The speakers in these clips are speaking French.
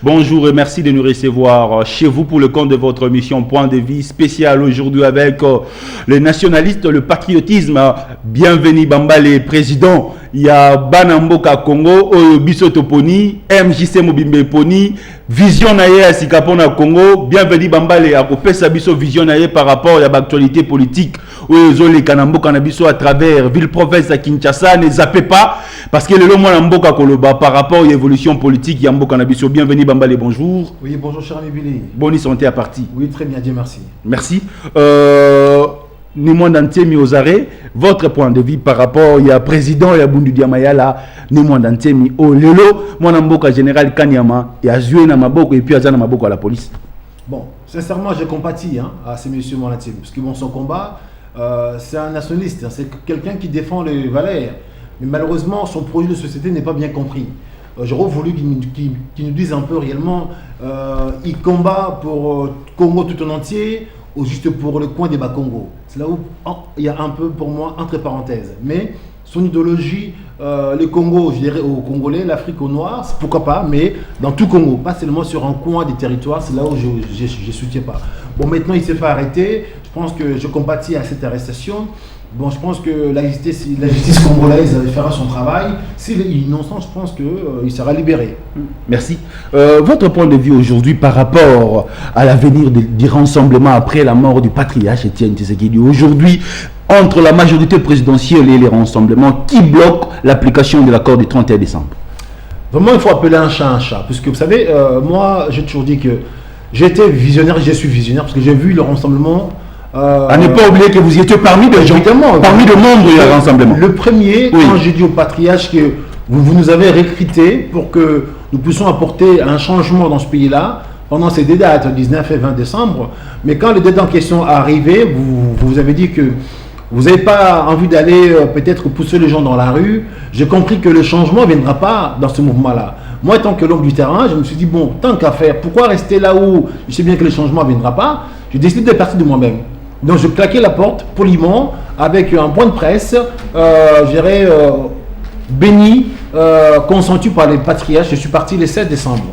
Bonjour et merci de nous recevoir chez vous pour le compte de votre émission Point de Vie spéciale aujourd'hui avec les nationalistes, le patriotisme. Bienvenue Bambale, président. Il y a Banamboka Congo, Biso Toponi, MJC Mobimbe Poni, Vision Naye à Sikapona Congo. Bienvenue Bambale, à Kopesa Biso Vision Naye par rapport à l'actualité politique. Les Kanamboka Nabiso à travers ville-province à Kinshasa, ne zappez pas, parce que le moment Mboka Koloba par rapport à l'évolution politique, Yamboka Nabiso. Bienvenue Bambale, bonjour. Oui, bonjour cher ami Billy. Bonne santé à partie. Oui, très bien, Dieu merci. Merci. Nous monde entier mis aux arrêts. Votre point de vue par rapport il y a président il y a Bundu Diamayala, nous monde entier mis au lelo, mon amboka général Kanyama, il y a joué na maboko et puis à maboko à la police. Bon, sincèrement, je compatis à ces messieurs mon entier, parce que bon, son combat, c'est un nationaliste, hein, c'est quelqu'un qui défend les valeurs, mais malheureusement, son projet de société n'est pas bien compris. J'aurais voulu qu'il nous dise un peu réellement, il combat pour Congo tout en entier, ou juste pour le coin des Bas-Congo. C'est là où il y a un peu, pour moi, entre parenthèses. Mais son idéologie, le Congo, je dirais aux Congolais, l'Afrique aux Noirs, pourquoi pas, mais dans tout Congo, pas seulement sur un coin des territoires, c'est là où je ne soutiens pas. Bon, maintenant, il s'est fait arrêter. Je pense que je compatis à cette arrestation. Bon, je pense que la justice congolaise fera son travail. S'il est innocent, je pense qu'il sera libéré. Merci. Votre point de vue aujourd'hui par rapport à l'avenir du rassemblement après la mort du patriarche Étienne Tshisekedi. Aujourd'hui, entre la majorité présidentielle et les rassemblements, qui bloque l'application de l'accord du 31 décembre? Vraiment, il faut appeler un chat, puisque vous savez, moi, j'ai toujours dit que j'étais visionnaire, je suis visionnaire, parce que j'ai vu le rassemblement. À ne pas oublier que vous étiez parmi de gens, parmi de membres du rassemblement. Le premier, oui. Quand j'ai dit au patriarche que vous nous avez recrutés pour que nous puissions apporter un changement dans ce pays-là, pendant ces deux dates, 19 et 20 décembre, mais quand les dates en question arrivaient, vous avez dit que vous n'avez pas envie d'aller peut-être pousser les gens dans la rue. J'ai compris que le changement ne viendra pas dans ce mouvement-là. Moi, tant que l'homme du terrain, je me suis dit, bon, tant qu'à faire, pourquoi rester là où je sais bien que le changement ne viendra pas? J'ai décidé de partir de moi-même. Donc, je claquais la porte poliment avec un point de presse, je dirais, béni, consenti par les patriarches. Je suis parti le 16 décembre.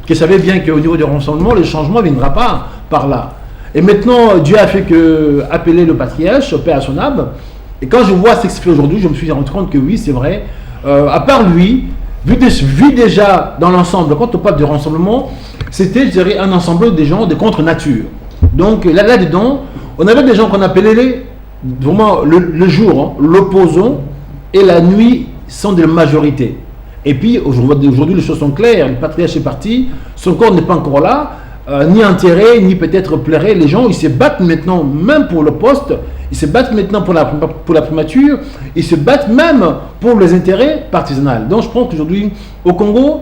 Je savais bien qu'au niveau du rassemblement, le changement ne viendra pas par là. Et maintenant, Dieu a fait appeler le patriarche, Père à son âme. Et quand je vois ce qui se fait aujourd'hui, je me suis rendu compte que oui, c'est vrai. À part lui, vu déjà dans l'ensemble, quand on parle de rassemblement, c'était, je dirais, un ensemble des gens de contre-nature. Donc là-dedans, on avait des gens qu'on appelait vraiment le jour, hein, l'opposant, et la nuit sont de la majorité. Et puis aujourd'hui, les choses sont claires. Le patriarche est parti, son corps n'est pas encore là, ni enterré, ni peut-être pleuré. Les gens, ils se battent maintenant, même pour le poste, ils se battent maintenant pour la primature, ils se battent même pour les intérêts partisans. Donc je pense qu'aujourd'hui, au Congo,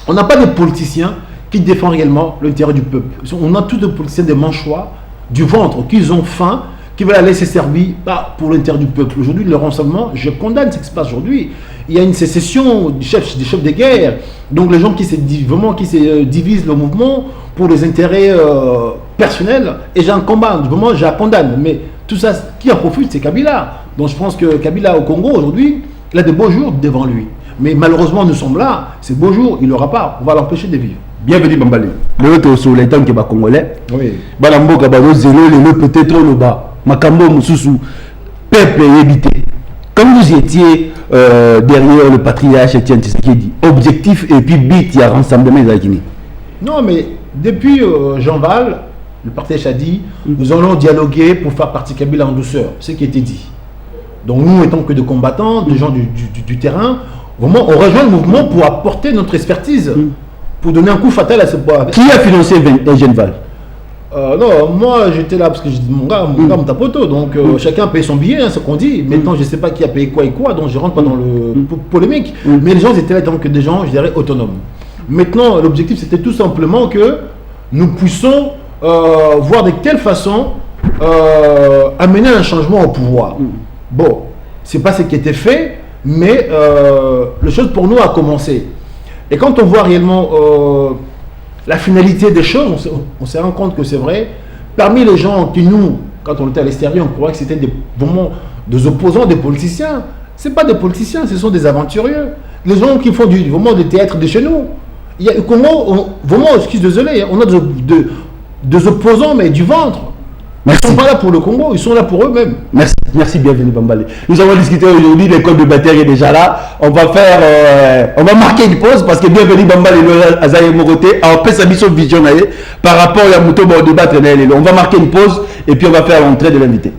on n'a pas de politiciens qui défendent réellement l'intérêt du peuple. On a tous des politiciens des manchois, du ventre, qui ont faim, qui veulent aller se servir pour l'intérêt du peuple. Aujourd'hui, le rassemblement, je condamne ce qui se passe aujourd'hui. Il y a une sécession des chefs de guerre. Donc les gens qui se divisent le mouvement pour les intérêts personnels, et j'en combat, vraiment, je la condamne. Mais tout ça, qui en profite, c'est Kabila. Donc je pense que Kabila au Congo, aujourd'hui, il a de beaux jours devant lui. Mais malheureusement, nous sommes là, ces beaux jours, il n'aura pas. On va l'empêcher de vivre. Bienvenue Bambale. Le retour sur les temps qui est congolais. Oui. Balamboka balo zélo le peut-être le bas. Makambo mususu peuple évité. Comme vous étiez derrière le patriarche Étienne Tshisekedi, objectif et puis but il y a rassemblement de la Guinée. Non mais depuis Jean Val, le patriarche a dit nous allons dialoguer pour faire partie Kabila en douceur, ce qui a été dit. Donc nous étant que des combattants, des gens du terrain, vraiment on rejoint le mouvement pour apporter notre expertise. Pour donner un coup fatal à ce bois. Qui a financé Jean Val? Non, moi j'étais là parce que j'ai dit mon gars, mon tapoto, donc chacun paye son billet, hein, ce qu'on dit. Maintenant je ne sais pas qui a payé quoi et quoi, donc je ne rentre pas dans le polémique. Mais les gens étaient là, donc des gens, je dirais, autonomes. Maintenant, l'objectif c'était tout simplement que nous puissions voir de quelle façon amener un changement au pouvoir. Bon, c'est pas ce qui était fait, mais la chose pour nous a commencé. Et quand on voit réellement la finalité des choses, on se rend compte que c'est vrai. Parmi les gens qui nous, quand on était à l'extérieur, on croyait que c'était des opposants, des politiciens. Ce n'est pas des politiciens, ce sont des aventuriers. Les gens qui font vraiment du théâtre de chez nous. Il y a au Congo, vraiment, je suis désolé, on a des opposants, mais du ventre. Merci. Ils ne sont pas là pour le Congo, ils sont là pour eux-mêmes. Merci, bienvenue Bambale. Nous avons discuté aujourd'hui, l'école de Bataire est déjà là. On va marquer une pause parce que bienvenue Bambale et Azaye Moroté a fait sa mission visionnaire par rapport à la moto au débat. On va marquer une pause et puis on va faire l'entrée de l'invité.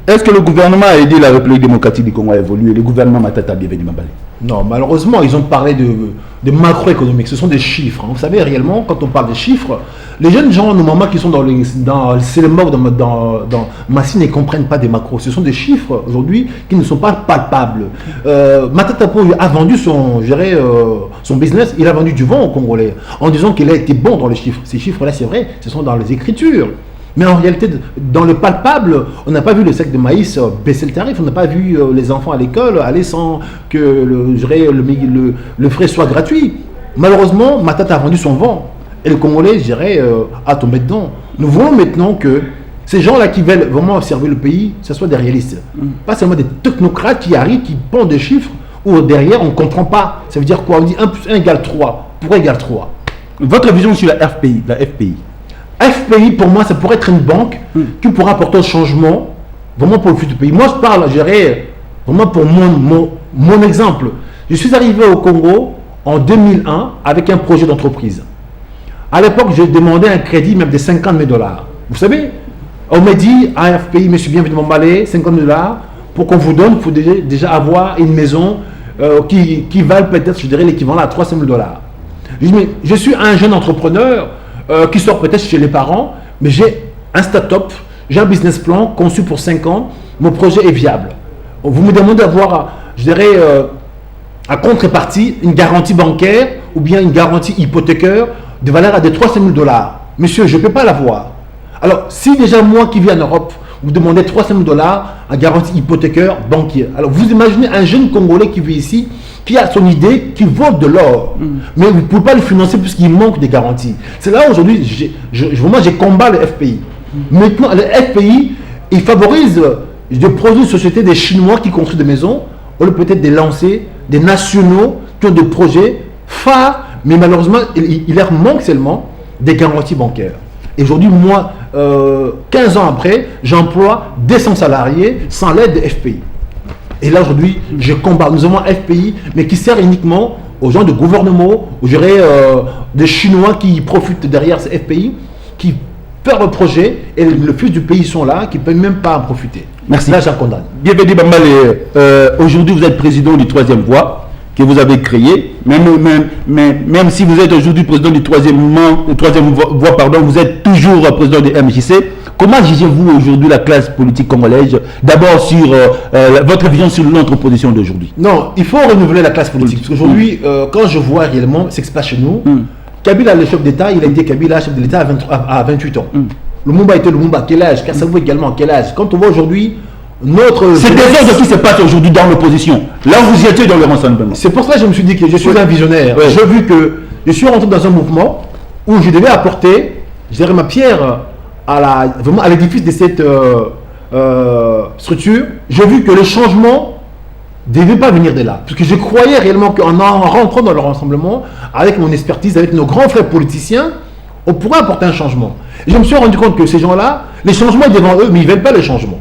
Est-ce que le gouvernement a aidé la République démocratique du Congo à évoluer? Le gouvernement Matata, bienvenue Bambale. Non, malheureusement, ils ont parlé de macroéconomique. Ce sont des chiffres. Hein. Vous savez, réellement, quand on parle des chiffres, les jeunes gens, normalement, qui sont dans le CELMOC, dans Massy, ne comprennent pas des macros. Ce sont des chiffres, aujourd'hui, qui ne sont pas palpables. Matata a vendu son business, il a vendu du vent aux Congolais, en disant qu'il a été bon dans les chiffres. Ces chiffres-là, c'est vrai, ce sont dans les écritures. Mais en réalité, dans le palpable, on n'a pas vu le sac de maïs baisser le tarif, on n'a pas vu les enfants à l'école aller sans que le frais soit gratuit. Malheureusement, Matata a vendu son vent. Et le Congolais, je dirais, a tombé dedans. Nous voyons maintenant que ces gens-là qui veulent vraiment servir le pays, ce soit des réalistes. Pas seulement des technocrates qui arrivent, qui pondent des chiffres, où derrière, on ne comprend pas. Ça veut dire quoi? On dit 1 plus 1 égale 3. Pourquoi égale 3? Votre vision sur la FPI, FPI, pour moi, ça pourrait être une banque qui pourra apporter un changement vraiment pour le futur du pays. Moi, je parle, je dirais, vraiment pour mon exemple. Je suis arrivé au Congo en 2001 avec un projet d'entreprise. À l'époque, j'ai demandé un crédit même de 50 000 $. Vous savez, on m'a dit à FPI, monsieur, bienvenue m'emballer, 50 000 $, pour qu'on vous donne, il faut déjà avoir une maison qui valent peut-être, je dirais, l'équivalent à 300 000 $. Je dis, mais je suis un jeune entrepreneur qui sort peut-être chez les parents, mais j'ai un start-up, j'ai un business plan conçu pour 5 ans, mon projet est viable. Vous me demandez d'avoir, je dirais, à contrepartie, une garantie bancaire ou bien une garantie hypothécaire de valeur à de 300 000 $. Monsieur, je ne peux pas l'avoir. Alors, si déjà moi qui vis en Europe, vous demandez 300 000 $ en garantie hypothécaire banquier. Alors, vous imaginez un jeune Congolais qui vit ici, qui a son idée, qui vole de l'or. Mais vous ne pouvez pas le financer puisqu'il manque des garanties. C'est là aujourd'hui, moi j'ai combat le FPI. Maintenant, le FPI, il favorise des produits de société des Chinois qui construisent des maisons, ou peut-être des lancers, des nationaux qui ont des projets phares, mais malheureusement, il leur manque seulement des garanties bancaires. Et aujourd'hui, moi, 15 ans après, j'emploie 200 salariés sans l'aide de FPI. Et là, aujourd'hui, je combat. Nous avons un FPI, mais qui sert uniquement aux gens de gouvernement, ou je dirais des Chinois qui profitent derrière ce FPI, qui perdent le projet, et le fils du pays sont là, qui ne peuvent même pas en profiter. Merci. Là, j'en condamne. Bienvenue Bambale. Aujourd'hui, vous êtes président du 3e voie que vous avez créé. Même si vous êtes aujourd'hui président du 3e voie, vous êtes toujours président du MJC. Comment jugez-vous aujourd'hui la classe politique congolaise? D'abord sur votre vision sur notre position d'aujourd'hui. Non, il faut renouveler la classe politique. Parce qu'aujourd'hui, quand je vois réellement ce qui se passe chez nous, Kabila, le chef d'État, il a été Kabila, chef de l'État à 28 ans. Lumumba était Lumumba, quel âge? Kassavou également, quel âge? Quand on voit aujourd'hui c'est des choses qui se passent aujourd'hui dans l'opposition. Là, vous y étiez dans le rassemblement. C'est pour ça que je me suis dit que je suis un visionnaire. J'ai vu que je suis rentré dans un mouvement où je devais apporter, je dirais, ma pierre à l'édifice de cette structure. J'ai vu que le changement ne devait pas venir de là. Parce que je croyais réellement qu'en rentrant dans le rassemblement, avec mon expertise, avec nos grands frères politiciens, on pourrait apporter un changement. Et je me suis rendu compte que ces gens-là, les changements sont devant eux, mais ils ne veulent pas le changement.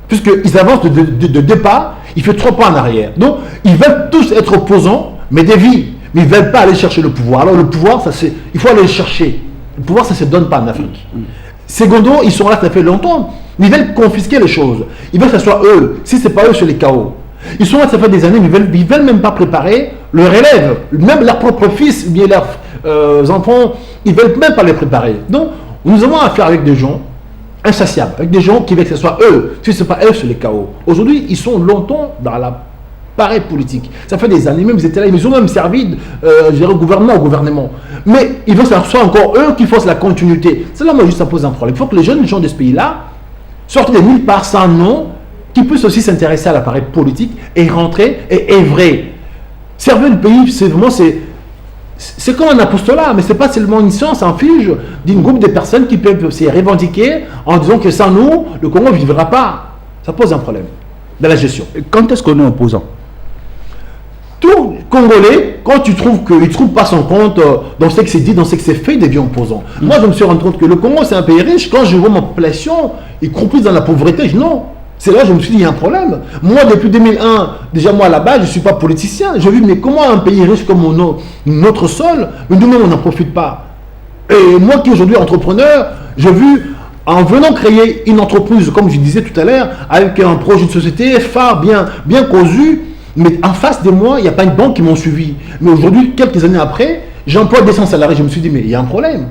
Puisqu'ils avancent de départ, il fait 3 pas en arrière. Donc, ils veulent tous être opposants, mais des vies. Mais ils ne veulent pas aller chercher le pouvoir. Alors, le pouvoir, il faut aller le chercher. Le pouvoir, ça ne se donne pas en Afrique. Secondo, ils sont là, ça fait longtemps. Ils veulent confisquer les choses. Ils veulent que ce soit eux. Si ce n'est pas eux, c'est les chaos. Ils sont là, ça fait des années, mais ils ne veulent même pas préparer leur élève. Même leurs propres fils, bien leurs enfants, ils ne veulent même pas les préparer. Donc, nous avons affaire avec des gens insatiables, avec des gens qui veulent que ce soit eux. Si ce n'est pas eux, c'est les chaos. Aujourd'hui, ils sont longtemps dans l'appareil politique. Ça fait des années, même ils étaient là, ils ont même servi au gouvernement. Mais ils veulent que ce soit encore eux qui fassent la continuité. C'est là, moi, juste ça pose un problème. Il faut que les jeunes gens de ce pays-là sortent de nulle part sans nom qui puissent aussi s'intéresser à l'appareil politique et rentrer et œuvrer. Servir le pays, c'est vraiment, c'est comme un apostolat, mais ce n'est pas seulement une science en fige d'un groupe de personnes qui peuvent se revendiquer en disant que sans nous, le Congo ne vivra pas. Ça pose un problème dans la gestion. Quand est-ce qu'on est opposant? Tout Congolais, quand tu trouves qu'il ne trouve pas son compte dans ce que c'est dit, dans ce que c'est fait, il devient opposant. Moi, je me suis rendu compte que le Congo, c'est un pays riche. Quand je vois ma population, y compris dans la pauvreté, je dis non. C'est là que je me suis dit, il y a un problème. Moi, depuis 2001, déjà moi là-bas, je ne suis pas politicien. Je dis, mais comment un pays riche comme notre sol, mais nous-mêmes, on n'en profite pas. Et moi qui aujourd'hui entrepreneur, j'ai vu, en venant créer une entreprise, comme je disais tout à l'heure, avec un projet de société phare, bien cousu, mais en face de moi, il n'y a pas une banque qui m'ont suivi. Mais aujourd'hui, quelques années après, j'emploie 200 salariés. Je me suis dit, mais il y a un problème.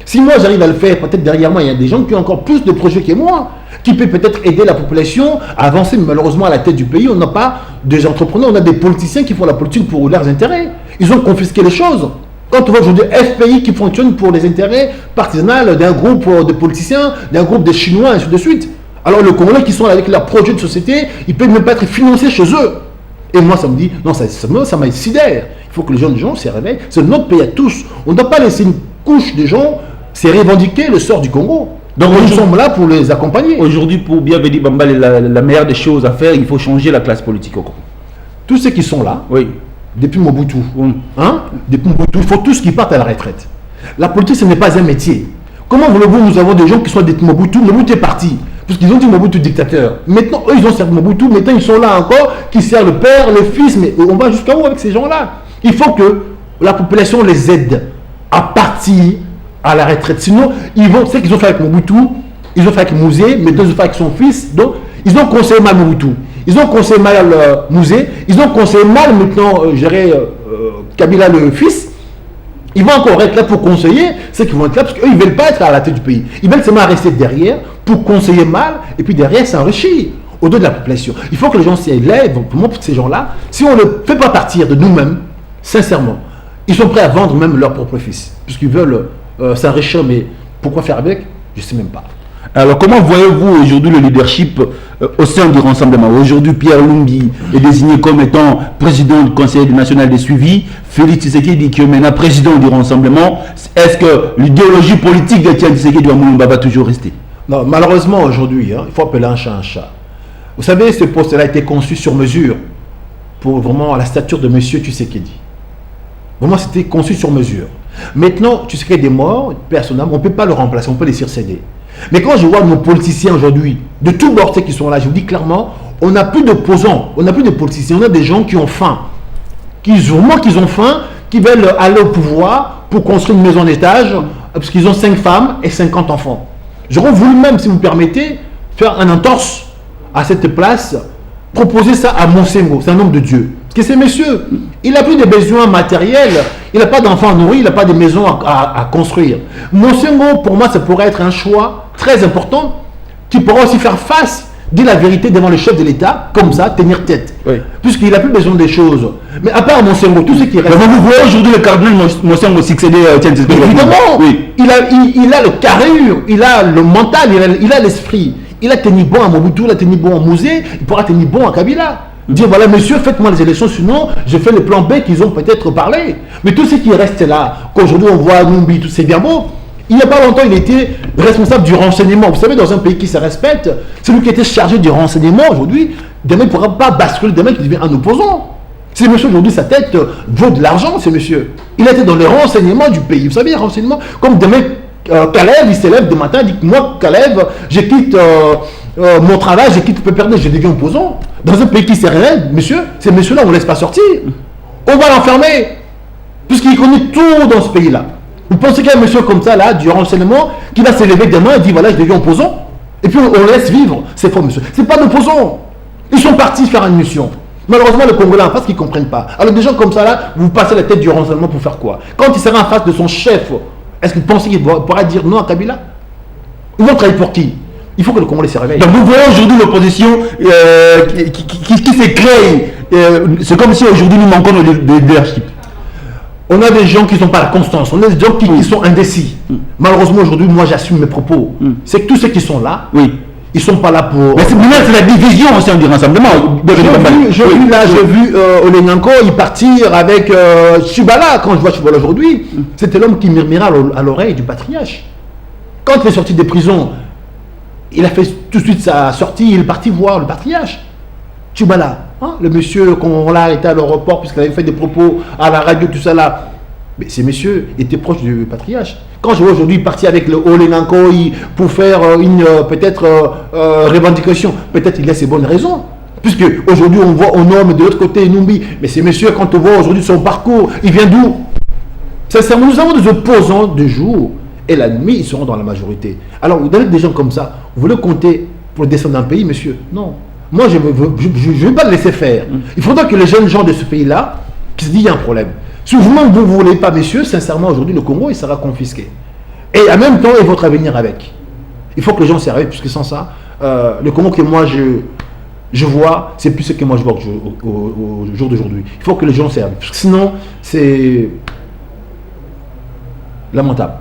Si moi, j'arrive à le faire, peut-être derrière moi, il y a des gens qui ont encore plus de projets que moi, qui peuvent peut-être aider la population à avancer. Mais malheureusement, à la tête du pays, on n'a pas des entrepreneurs, on a des politiciens qui font la politique pour leurs intérêts. Ils ont confisqué les choses. Quand on voit aujourd'hui FPI qui fonctionne pour les intérêts partisans d'un groupe de politiciens, d'un groupe de Chinois, et ainsi de suite. Alors, les Congolais qui sont avec leurs projets de société, ils ne peuvent même pas être financés chez eux. Et moi, ça me dit, non, ça m'a sidère. Il faut que les gens se réveillent. C'est notre pays à tous. On ne doit pas laisser une couche de gens se revendiquer le sort du Congo. Donc, nous sommes là pour les accompagner. Aujourd'hui, pour Bienvenue Bambale, la meilleure des choses à faire, il faut changer la classe politique au Congo. Tous ceux qui sont là, oui, depuis Mobutu, depuis Mobutu, il faut tous qu'ils partent à la retraite. La politique, ce n'est pas un métier. Comment voulez-vous, nous avons des gens qui sont depuis Mobutu, Mobutu est parti. Parce qu'ils ont dit Mobutu dictateur. Maintenant, eux, ils ont servi Mobutu. Maintenant, ils sont là encore, qui servent le père, le fils. Mais on va jusqu'à où avec ces gens-là? Il faut que la population les aide à partir à la retraite. Sinon, ils vont, c'est ce qu'ils ont fait avec Mobutu, ils ont fait avec Mouzé, maintenant ils ont fait avec son fils. Donc, ils ont conseillé mal Mobutu. Ils ont conseillé mal Mouzé. Ils ont conseillé mal maintenant, Kabila le fils. Ils vont encore être là pour conseiller ceux qui vont être là, parce qu'eux, ils ne veulent pas être à la tête du pays. Ils veulent seulement rester derrière pour conseiller mal, et puis derrière s'enrichir au-delà de la population. Il faut que les gens s'y élèvent, pour moi, pour ces gens-là, si on ne les fait pas partir de nous-mêmes, sincèrement, ils sont prêts à vendre même leur propre fils, puisqu'ils veulent s'enrichir, mais pourquoi faire avec? Je ne sais même pas. Alors, comment voyez-vous aujourd'hui le leadership au sein du rassemblement? Aujourd'hui, Pierre Lumbi est désigné comme étant président du Conseil national de suivi. Félix Tshisekedi qui est maintenant président du rassemblement. Est-ce que l'idéologie politique de Etienne Tshisekedi Wamulumba va toujours rester? Non, malheureusement, aujourd'hui, il faut appeler un chat un chat. Vous savez, ce poste-là a été conçu sur mesure pour vraiment la stature de M. Tshisekedi. Vraiment, c'était conçu sur mesure. Maintenant, Tshisekedi est mort, personnellement, on ne peut pas le remplacer, on peut les surcéder. Mais quand je vois nos politiciens aujourd'hui, de tous bords qui sont là, je vous dis clairement, on n'a plus d'opposants, on n'a plus de politiciens, on a des gens qui ont faim, qui ont faim, qui veulent aller au pouvoir pour construire une maison d'étage, parce qu'ils ont 5 femmes et 50 enfants. J'aurais voulu même, si vous me permettez, faire un entorse à cette place, proposer ça à Monsengo, c'est un homme de Dieu. Parce que c'est monsieur, il n'a plus de besoins matériels, il n'a pas d'enfants nourris, il n'a pas de maison à construire. Monsengo, pour moi, ça pourrait être un choix très important qui pourra aussi faire face, dire la vérité devant le chef de l'État, comme ça, tenir tête. Oui. Puisqu'il n'a plus besoin des choses. Mais à part Monsengo, tout ce qui reste... Mais vous voyez aujourd'hui le cardinal Monsengo succéder à Etienne Tshisekedi? Évidemment, oui. Il a le carrure, il a le mental, il a l'esprit. Il a tenu bon à Mobutu, il a tenu bon à Mouzé, il pourra tenir bon à Kabila. Dire voilà monsieur, faites-moi les élections, sinon je fais le plan B qu'ils ont peut-être parlé. Mais tout ce qui reste là, qu'aujourd'hui on voit Numbi, tout c'est bien beau. Il n'y a pas longtemps, il était responsable du renseignement. Vous savez, dans un pays qui se respecte, celui qui était chargé du renseignement aujourd'hui, demain il ne pourra pas basculer, demain il devient un opposant. C'est monsieur aujourd'hui, sa tête vaut de l'argent, c'est monsieur. Il était dans le renseignement du pays. Vous savez, le renseignement, comme demain, Kalev, il s'élève de matin, il dit moi, Kalev, je quitte mon travail, je quitte Péperdé, je deviens opposant. Dans un pays qui se révèle, monsieur, ces messieurs-là, on ne laisse pas sortir. On va l'enfermer. Puisqu'il connaît tout dans ce pays-là. Vous pensez qu'il y a un monsieur comme ça, là, du renseignement, qui va s'élever demain et dire voilà, je deviens opposant? Et puis on laisse vivre. C'est faux, monsieur. C'est pas d'opposants. Ils sont partis faire une mission. Malheureusement, les Congolais en face, qui ne comprennent pas. Alors des gens comme ça, là, vous passez la tête du renseignement pour faire quoi? Quand il sera en face de son chef, est-ce que vous pensez qu'il pourra dire non à Kabila? Ils vont travailler pour qui? Il faut que le Congolais se réveille. Donc vous voyez aujourd'hui l'opposition qui s'est créée. C'est comme si aujourd'hui nous manquons de leadership. On a des gens qui n'ont pas la constance. On a des gens qui sont indécis. Malheureusement aujourd'hui, moi j'assume mes propos. C'est que tous ceux qui sont là, Ils sont pas là pour... Mais c'est la division aussi du rassemblement. J'ai vu Olenganko y partir avec Chibala. Quand je vois Chibala aujourd'hui, c'était l'homme qui murmurait à l'oreille du patriarche. Quand il est sorti des prisons, il a fait tout de suite sa sortie, il est parti voir le patriarche. Chibala, hein, le monsieur qu'on l'a arrêté à l'aéroport puisqu'il avait fait des propos à la radio, tout ça là. Mais ces messieurs étaient proches du patriarche. Quand je vois aujourd'hui partir avec le Olenganko pour faire une peut-être revendication, peut-être il a ses bonnes raisons. Puisque aujourd'hui on voit, on nomme de l'autre côté Numbi. Mais ces messieurs, quand on voit aujourd'hui son parcours, il vient d'où? Sincèrement, nous avons des opposants de jour et la nuit, ils seront dans la majorité. Alors vous donnez des gens comme ça, vous voulez compter pour le destin d'un pays, monsieur? Non. Moi, je ne vais pas le laisser faire. Il faudra que les jeunes gens de ce pays-là, qui se disent qu'il y a un problème. Si vous-même vous ne voulez pas, messieurs, sincèrement, aujourd'hui, le Congo, il sera confisqué. Et en même temps, et votre avenir avec. Il faut que les gens s'y arrivent, puisque sans ça, le Congo que moi, je vois, c'est plus ce que moi je vois au jour d'aujourd'hui. Il faut que les gens s'y arrivent. Parce que sinon, c'est lamentable.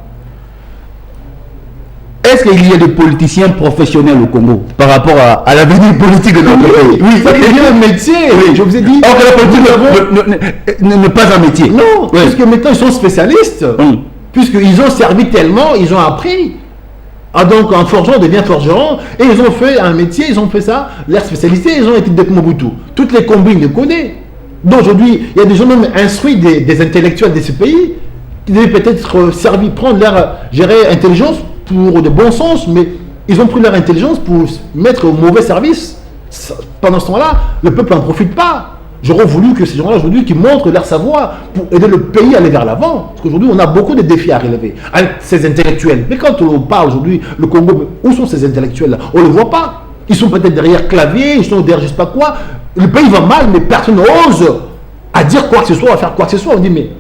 Est-ce qu'il y a des politiciens professionnels au Congo par rapport à l'avenir politique de notre pays? Oui, ça devient un métier. Oui. Je vous ai dit. Or que la politique n'est pas un métier. Non, parce que maintenant ils sont spécialistes. Puisqu'ils ont servi tellement, ils ont appris. Ah, donc un forgeron devient forgeron. Et ils ont fait un métier, ils ont fait ça. Leur spécialité, ils ont été d'être Mobutu. Toutes les combines les connaissent. Donc aujourd'hui, il y a des gens même instruits des intellectuels de ce pays qui devaient peut-être servir, prendre leur gérer intelligence pour de bon sens, mais ils ont pris leur intelligence pour mettre au mauvais service. Pendant ce temps-là, le peuple n'en profite pas. J'aurais voulu que ces gens-là aujourd'hui qui montrent leur savoir pour aider le pays à aller vers l'avant. Parce qu'aujourd'hui, on a beaucoup de défis à relever avec ces intellectuels. Mais quand on parle aujourd'hui, le Congo, où sont ces intellectuels-là? On ne les voit pas. Ils sont peut-être derrière clavier, ils sont derrière je ne sais pas quoi. Le pays va mal, mais personne n'ose à dire quoi que ce soit, à faire quoi que ce soit. On dit, mais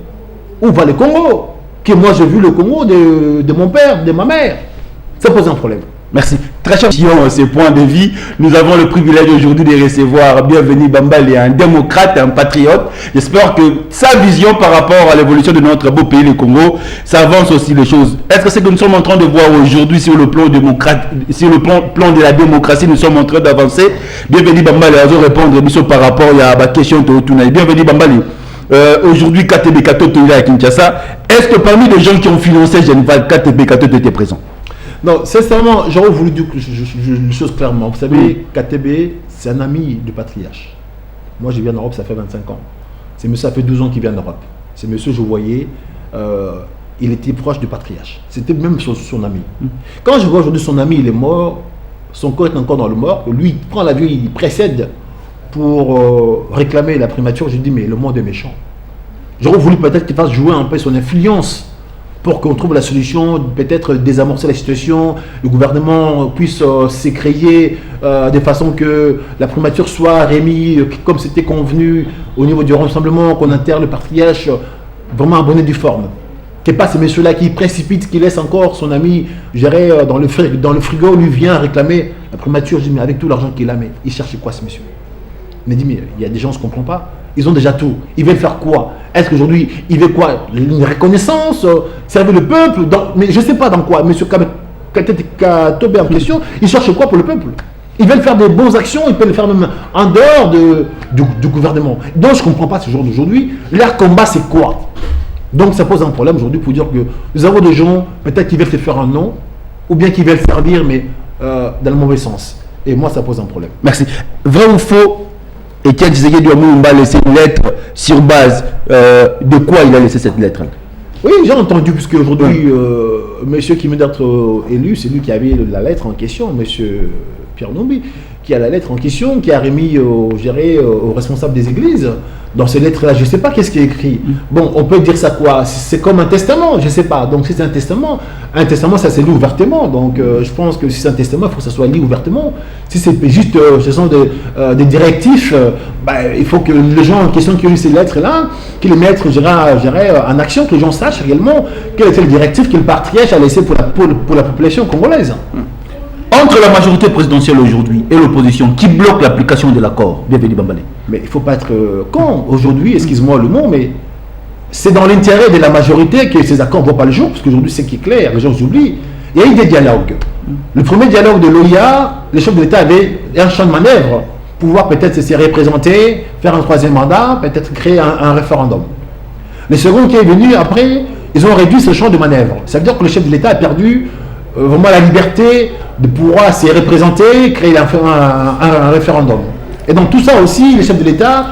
où va le Congo? Que moi j'ai vu le Congo de mon père, de ma mère. Ça pose un problème. Merci. Très cher, ces points de vie, nous avons le privilège aujourd'hui de recevoir Bienveni Bambale, un démocrate, un patriote. J'espère que sa vision par rapport à l'évolution de notre beau pays, le Congo, ça avance aussi les choses. Est-ce que c'est que nous sommes en train de voir aujourd'hui sur le plan démocrate, sur le plan de la démocratie, nous sommes en train d'avancer? Bienveni Bambale, à vous répondre par rapport à la question de Otunai. Bienveni Bambale. Aujourd'hui, KTB Katoto est à Kinshasa. Est-ce que parmi les gens qui ont financé Genval, KTB Katoto était présent? Non, sincèrement, j'aurais voulu dire une chose clairement. Vous savez, KTB, c'est un ami du patriarche. Moi, je viens en Europe, ça fait 25 ans. C'est monsieur, ça fait 12 ans qu'il vient en Europe. C'est monsieur, je voyais, il était proche du patriarche. C'était même son ami. Quand je vois aujourd'hui son ami, il est mort, son corps est encore dans le mort, lui, il prend l'avion, il précède pour réclamer la primature. Je dis, mais le monde est méchant. J'aurais voulu peut-être qu'il fasse jouer un peu son influence pour qu'on trouve la solution, peut-être désamorcer la situation, le gouvernement puisse s'écrier de façon que la primature soit remise comme c'était convenu au niveau du rassemblement, qu'on intègre le patriarche vraiment en bonne et due forme. Que pas ces messieurs-là qui précipitent, qui laissent encore son ami gérer dans le frigo, lui vient réclamer la primature. Je dis, mais avec tout l'argent qu'il a, mais il cherche quoi ce monsieur? Il me dit, mais il y a des gens qui ne comprennent pas. Ils ont déjà tout. Ils veulent faire quoi? Est-ce qu'aujourd'hui, ils veulent quoi? Une reconnaissance, servir le peuple mais je ne sais pas dans quoi. Monsieur Katobe en question, ils cherchent quoi pour le peuple? Ils veulent faire des bonnes actions, ils peuvent le faire même en dehors du gouvernement. Donc je ne comprends pas ce jour d'aujourd'hui. Leur combat, c'est quoi? Donc ça pose un problème aujourd'hui pour dire que nous avons des gens, peut-être qui veulent se faire un nom, ou bien qui veulent servir, mais dans le mauvais sens. Et moi, ça pose un problème. Merci. Vrai ou faux? Etienne Tshisekedi a laissé une lettre sur base de quoi il a laissé cette lettre? Oui, j'ai entendu, puisque aujourd'hui, monsieur qui vient d'être élu, c'est lui qui avait la lettre en question, monsieur Pierre Numbi, qui a la lettre en question, qui a remis aux responsables des églises. Dans ces lettres-là, je ne sais pas qu'est-ce qui est écrit. Bon, on peut dire ça quoi? C'est comme un testament, je ne sais pas. Donc si c'est un testament, ça s'est lu ouvertement. Donc je pense que si c'est un testament, il faut que ça soit lu ouvertement. Si c'est juste, ce sont des directifs, il faut que les gens en question qui ont eu ces lettres-là, qu'ils les mettent, en action, que les gens sachent réellement quel était le directif que le patriarche a laissé pour la population congolaise. Entre la majorité présidentielle aujourd'hui et l'opposition, qui bloque l'application de l'accord? Bienvenue Bambale. Mais il ne faut pas être con. Aujourd'hui, excuse-moi le mot, mais c'est dans l'intérêt de la majorité que ces accords ne voient pas le jour, parce qu'aujourd'hui, c'est qui est clair, les gens oublient. il y a eu des dialogues. Le premier dialogue de l'OIA, le chef de l'État avait un champ de manœuvre, pouvoir peut-être se représenter, faire un troisième mandat, peut-être créer un référendum. Le second qui est venu après, ils ont réduit ce champ de manœuvre. Ça veut dire que le chef de l'État a perdu vraiment la liberté de pouvoir se représenter, créer un référendum. Et donc tout ça aussi, le chef de l'État,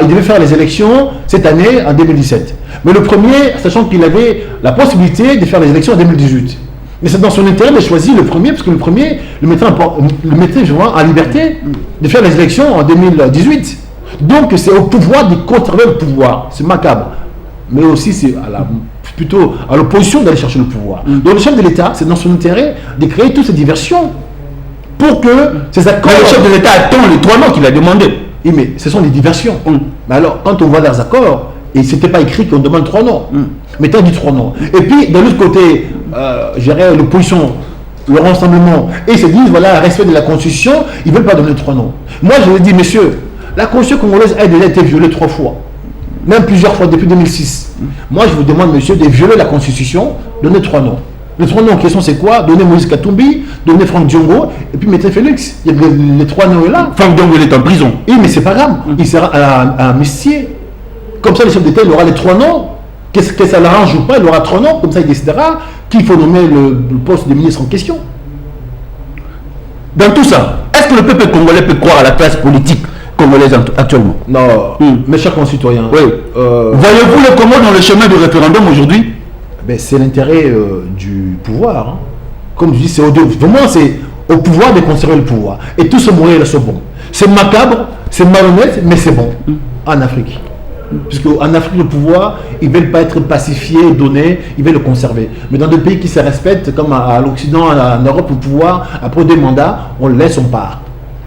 il devait faire les élections cette année, en 2017. Mais le premier, sachant qu'il avait la possibilité de faire les élections en 2018. Mais c'est dans son intérêt de choisir le premier, parce que le premier le mettait en liberté de faire les élections en 2018. Donc c'est au pouvoir de conserver le pouvoir. C'est macabre. Mais aussi c'est plutôt à l'opposition d'aller chercher le pouvoir. Donc le chef de l'État, c'est dans son intérêt de créer toutes ces diversions pour que ces accords... Mais le chef de l'État attend les 3 mois qu'il a demandé. Oui, mais ce sont des diversions. Mais alors, quand on voit leurs accords, et c'était pas écrit qu'on demande 3 noms. Mais tu as dit 3 noms. Et puis, de l'autre côté, l'opposition, le rassemblement, et ils se disent, voilà, respect de la Constitution, ils ne veulent pas donner 3 noms. Moi, je lui dis, messieurs, la Constitution congolaise a déjà été violée 3 fois. Même plusieurs fois depuis 2006. Moi, je vous demande, monsieur, de violer la Constitution, donner 3 noms. Les 3 noms en question, c'est quoi? Donner Moïse Katumbi, donner Franck Diongo, et puis Maître Félix. Il y a les 3 noms là. Franck Diongo, il est en prison. Oui, mais c'est pas grave. Il sera à amnistié. Comme ça, le chef d'État, il aura les 3 noms. Qu'est-ce que ça l'arrange ou pas? Il aura 3 noms. Comme ça, il décidera qu'il faut nommer le poste de ministre en question. Dans tout ça, est-ce que le peuple congolais peut croire à la classe politique congolaise actuellement? Non, mes chers concitoyens. Oui. Voyez-vous le Congo dans le chemin du référendum aujourd'hui? Ben, c'est l'intérêt du pouvoir. Hein. Comme je dis, vraiment, c'est au pouvoir de conserver le pouvoir. Et tous ces moyens-là sont bons. C'est macabre, c'est malhonnête, mais c'est bon en Afrique. Puisqu'en Afrique, le pouvoir, ils ne veulent pas être pacifiés, donnés, ils veulent le conserver. Mais dans des pays qui se respectent, comme à l'Occident, en Europe, le pouvoir, après 2 mandats, on le laisse, on part.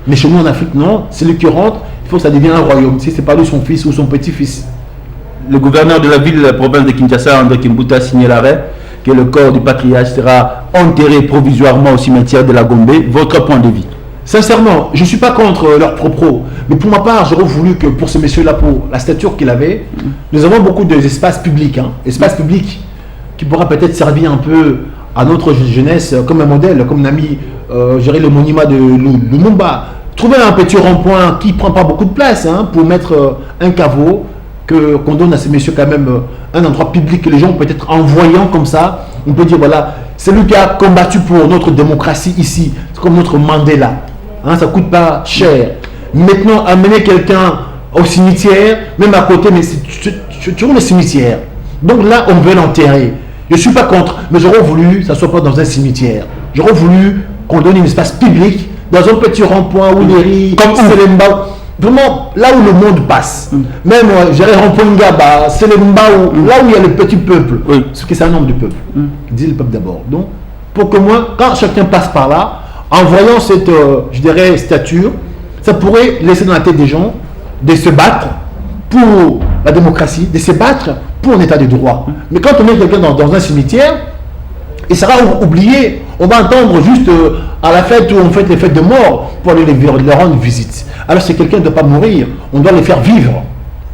Mais chez nous, en Afrique, non. C'est lui qui rentre, il faut que ça devienne un royaume. Si ce n'est pas lui, son fils ou son petit-fils. Le gouverneur de la ville de la province de Kinshasa, André Kimbuta, a signé l'arrêt que le corps du patriarche sera enterré provisoirement au cimetière de la Gombe. Votre point de vue? Sincèrement, je ne suis pas contre leurs propos. Mais pour ma part, j'aurais voulu que pour ce monsieur-là, pour la stature qu'il avait, nous avons beaucoup d'espaces publics. Espaces publics qui pourra peut-être servir un peu à notre jeunesse comme un modèle, comme on a mis le monument de Lumumba. Trouver un petit rond-point qui ne prend pas beaucoup de place pour mettre un caveau, qu'on donne à ces messieurs quand même un endroit public que les gens peut-être en voyant comme ça, on peut dire voilà, c'est lui qui a combattu pour notre démocratie ici, c'est comme notre Mandela. Ça ne coûte pas cher. Maintenant, amener quelqu'un au cimetière, même à côté, mais c'est toujours le cimetière. Donc là, on veut l'enterrer. Je ne suis pas contre, mais j'aurais voulu que ça ne soit pas dans un cimetière. J'aurais voulu qu'on donne un espace public, dans un petit rond-point où les riz, comme Selemba. Vraiment, là où le monde passe, même j'irais Rond-Point-Ngaba, Selemba, là où il y a le petit peuple, ce qui est un nombre du peuple, dis le peuple d'abord. Donc, pour que moi, quand chacun passe par là, en voyant cette, je dirais, stature, ça pourrait laisser dans la tête des gens de se battre pour la démocratie, de se battre pour un état de droit. Mais quand on met quelqu'un dans un cimetière, il sera oublié. On va entendre juste à la fête où on fait les fêtes de mort pour aller leur rendre visite. Alors si quelqu'un ne doit pas mourir, on doit les faire vivre.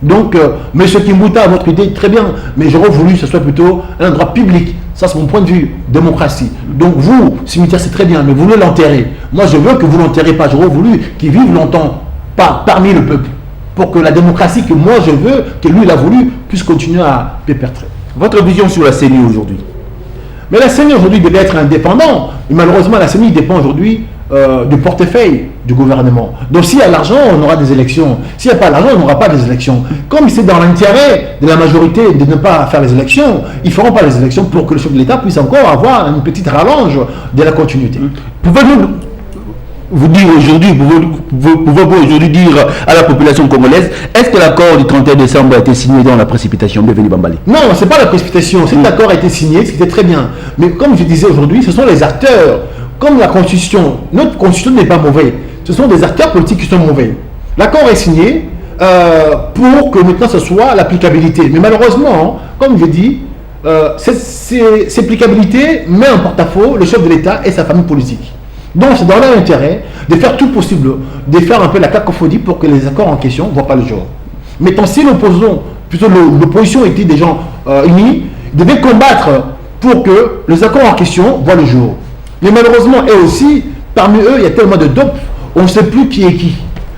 Donc, M. Kimbuta, votre idée, très bien, mais j'aurais voulu que ce soit plutôt un endroit public. Ça, c'est mon point de vue, démocratie. Donc vous, cimetière, c'est très bien, mais vous voulez l'enterrer. Moi, je veux que vous ne l'enterrez pas. J'aurais voulu qu'il vive longtemps, parmi le peuple, pour que la démocratie que moi je veux, que lui il a voulu, puisse continuer à perpétrer. Votre vision sur la CENI aujourd'hui? Mais la CENI aujourd'hui devait être indépendant. Et malheureusement, la CENI dépend aujourd'hui du portefeuille du gouvernement. Donc s'il y a l'argent, on aura des élections. S'il n'y a pas l'argent, on n'aura pas des élections. Comme c'est dans l'intérêt de la majorité de ne pas faire les élections, ils ne feront pas les élections pour que le chef de l'État puisse encore avoir une petite rallonge de la continuité. Pouvez-vous vous dire aujourd'hui, pouvez-vous aujourd'hui dire à la population congolaise, est-ce que l'accord du 31 décembre a été signé dans la précipitation? Bienvenue Bambali. Non, ce n'est pas la précipitation. Cet accord a été signé, c'était très bien. Mais comme je disais aujourd'hui, ce sont les acteurs. Comme la Constitution, notre Constitution n'est pas mauvaise. Ce sont des acteurs politiques qui sont mauvais. L'accord est signé pour que maintenant ce soit l'applicabilité. Mais malheureusement, comme je dis, cette applicabilité met en porte-à-faux le chef de l'État et sa famille politique. Donc c'est dans leur intérêt de faire tout possible, de faire un peu la cacophonie pour que les accords en question ne voient pas le jour. Maintenant, si l'opposition était des gens unis, ils devaient combattre pour que les accords en question voient le jour. Mais malheureusement, et aussi, parmi eux, il y a tellement de dopes, on ne sait plus qui est qui.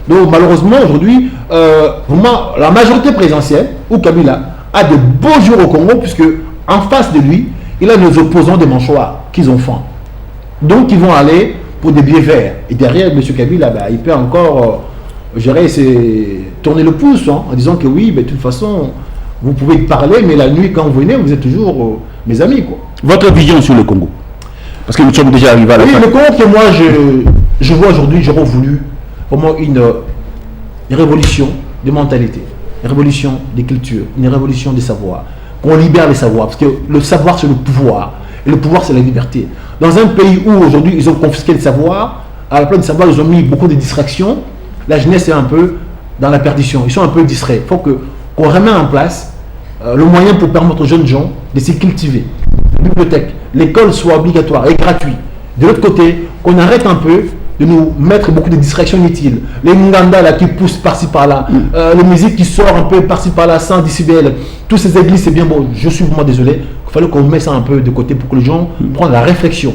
Donc malheureusement, aujourd'hui, vraiment, la majorité présidentielle, ou Kabila, a de beaux jours au Congo, puisque en face de lui, il a nos opposants des manchoirs qu'ils ont faim. Donc ils vont aller pour des billets verts. Et derrière, M. Kabila, il peut encore, tourner le pouce en disant que oui, de toute façon, vous pouvez parler, mais la nuit, quand vous venez, vous êtes toujours mes amis, quoi. Votre vision sur le Congo? Parce que nous sommes déjà arrivés à la fin. Oui, le Congo que moi, je vois aujourd'hui, j'aurais voulu vraiment une révolution de mentalité, une révolution des cultures, une révolution des savoirs. Qu'on libère les savoirs, parce que le savoir, c'est le pouvoir. Et le pouvoir, c'est la liberté. Dans un pays où aujourd'hui, ils ont confisqué le savoir, à la place du savoir, ils ont mis beaucoup de distractions, la jeunesse est un peu dans la perdition. Ils sont un peu distraits. Il faut qu'on remette en place le moyen pour permettre aux jeunes gens de se cultiver. La bibliothèque, l'école soit obligatoire et gratuite. De l'autre côté, qu'on arrête un peu de nous mettre beaucoup de distractions inutiles. Les Nganda là, qui poussent par-ci par-là, les musiques qui sortent un peu par-ci par-là, sans décibels. Toutes ces églises, c'est bien beau. Je suis vraiment désolé. Il fallait qu'on mette ça un peu de côté pour que les gens prennent la réflexion.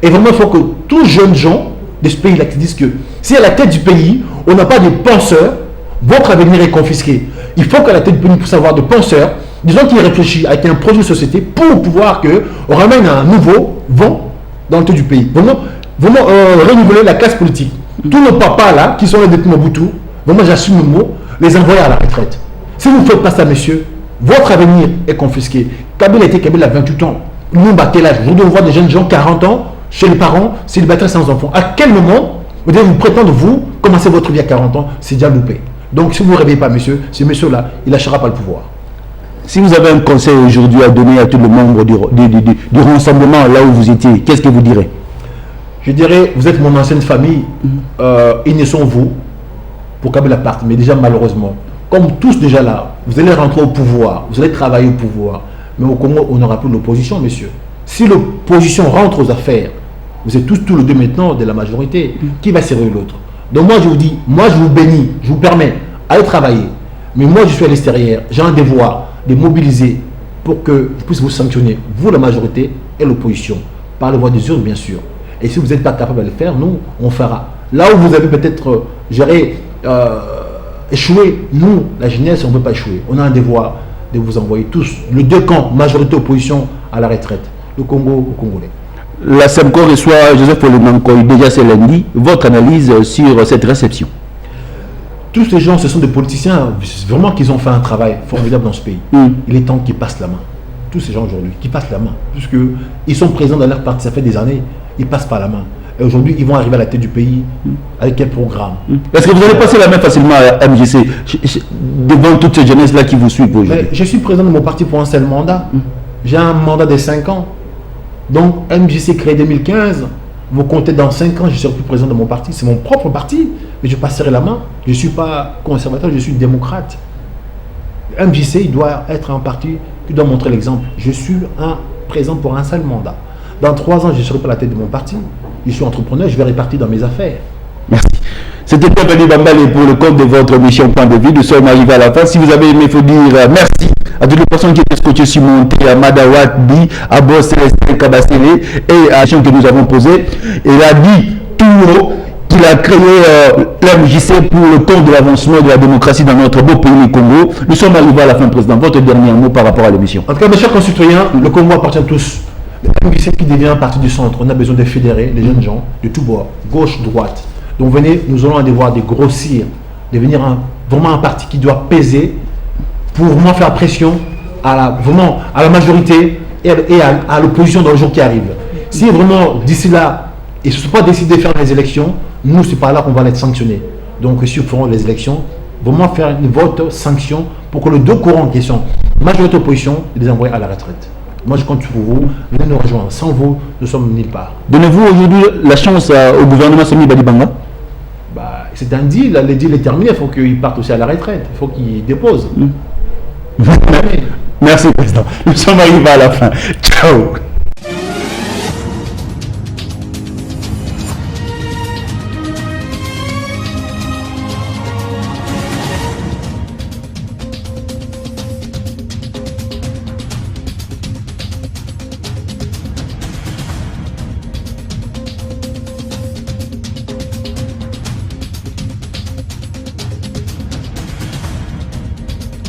Et vraiment, il faut que tous les jeunes gens de ce pays-là qui disent que si à la tête du pays, on n'a pas de penseurs, votre avenir est confisqué. Il faut qu'à la tête du pays, puisse avoir de penseurs, des gens qui réfléchissent avec un projet de société pour pouvoir qu'on ramène un nouveau vent dans le tête du pays. Vraiment renouveler la classe politique. Tous nos papas là, qui sont là depuis Mobutu, vraiment j'assume le mot, les envoyer à la retraite. Si vous ne faites pas ça, messieurs, votre avenir est confisqué. Kabila était Kabila à 28 ans. Nous battez l'âge. Aujourd'hui, on voit des jeunes gens 40 ans, chez les parents, célibataires sans enfants. À quel moment vous devez vous prétendre, vous, commencer votre vie à 40 ans, c'est déjà loupé. Donc si vous ne vous réveillez pas, monsieur, ce monsieur-là, il ne lâchera pas le pouvoir. Si vous avez un conseil aujourd'hui à donner à tous les membres du rassemblement là où vous étiez, qu'est-ce que vous direz? Je dirais, vous êtes mon ancienne famille, ils ne sont vous pour Kabila parte, mais déjà malheureusement, comme tous déjà là, vous allez rentrer au pouvoir, vous allez travailler au pouvoir, mais au Congo, on n'aura plus l'opposition, messieurs. Si l'opposition rentre aux affaires, vous êtes tous les deux maintenant de la majorité, qui va servir l'autre? Donc moi je vous dis, moi je vous bénis, je vous permets, allez travailler, mais moi je suis à l'extérieur, j'ai un devoir de mobiliser pour que je puisse vous sanctionner, vous la majorité et l'opposition, par la voie des urnes bien sûr. Et si vous n'êtes pas capable de le faire, nous, on fera. Là où vous avez peut-être échoué, nous, la jeunesse, on ne peut pas échouer. On a un devoir de vous envoyer tous, les deux camps, majorité opposition, à la retraite. Le Congo aux Congolais. La SEMCO reçoit Joseph Olemankoy, déjà c'est lundi. Votre analyse sur cette réception? Tous ces gens, ce sont des politiciens, vraiment qu'ils ont fait un travail formidable dans ce pays. Il est temps qu'ils passent la main. Tous ces gens aujourd'hui, qui passent la main. Puisqu'ils sont présents dans leur parti, ça fait des années, ils passent par la main. Et aujourd'hui, ils vont arriver à la tête du pays avec quel programme? Est-ce que vous allez passer la main facilement à MJC devant toute cette jeunesse-là qui vous suit aujourd'hui? Je suis président de mon parti pour un seul mandat. J'ai un mandat de 5 ans. Donc, MJC créé 2015, vous comptez dans 5 ans, je serai plus président de mon parti. C'est mon propre parti, mais je passerai la main. Je ne suis pas conservateur, je suis démocrate. MJC, il doit être un parti qui doit montrer l'exemple. Je suis un président pour un seul mandat. Dans 3 ans, je ne serai pas à la tête de mon parti. Je suis entrepreneur, je vais répartir dans mes affaires. Merci. C'était Bienvenue Bambale pour le compte de votre mission Point de Vue. Nous sommes arrivés à la fin. Si vous avez aimé, il faut dire merci à toutes les personnes qui étaient scotchées sur Monté, à Madawat, Bi, à Boss, Célestin, Kabasele et à la question que nous avons posée. Il a dit tout qu'il a créé l'MJC pour le compte de l'avancement de la démocratie dans notre beau pays, le Congo. Nous sommes arrivés à la fin, Président. Votre dernier mot par rapport à l'émission? En tout cas, mes chers concitoyens, le Congo appartient à tous. Le MJC qui devient un parti du centre, on a besoin de fédérer les jeunes gens de tous bords, gauche, droite. Donc venez, nous allons un devoir de grossir, de devenir vraiment un parti qui doit peser pour vraiment faire pression à la majorité et à l'opposition dans le jour qui arrive. Si vraiment d'ici là, ils ne se sont pas décidés de faire les élections, nous c'est par là qu'on va être sanctionnés. Donc si nous ferons les élections, vraiment faire une vote sanction pour que les deux courants en question, majorité opposition, les envoyer à la retraite. Moi, je compte sur vous. Venez nous rejoindre. Sans vous, nous sommes nulle part. Donnez-vous aujourd'hui la chance au gouvernement Sami Badibanga? C'est un deal. Le deal est terminé. Il faut qu'il parte aussi à la retraite. Il faut qu'il dépose. Merci, Président. Nous sommes arrivés à la fin. Ciao.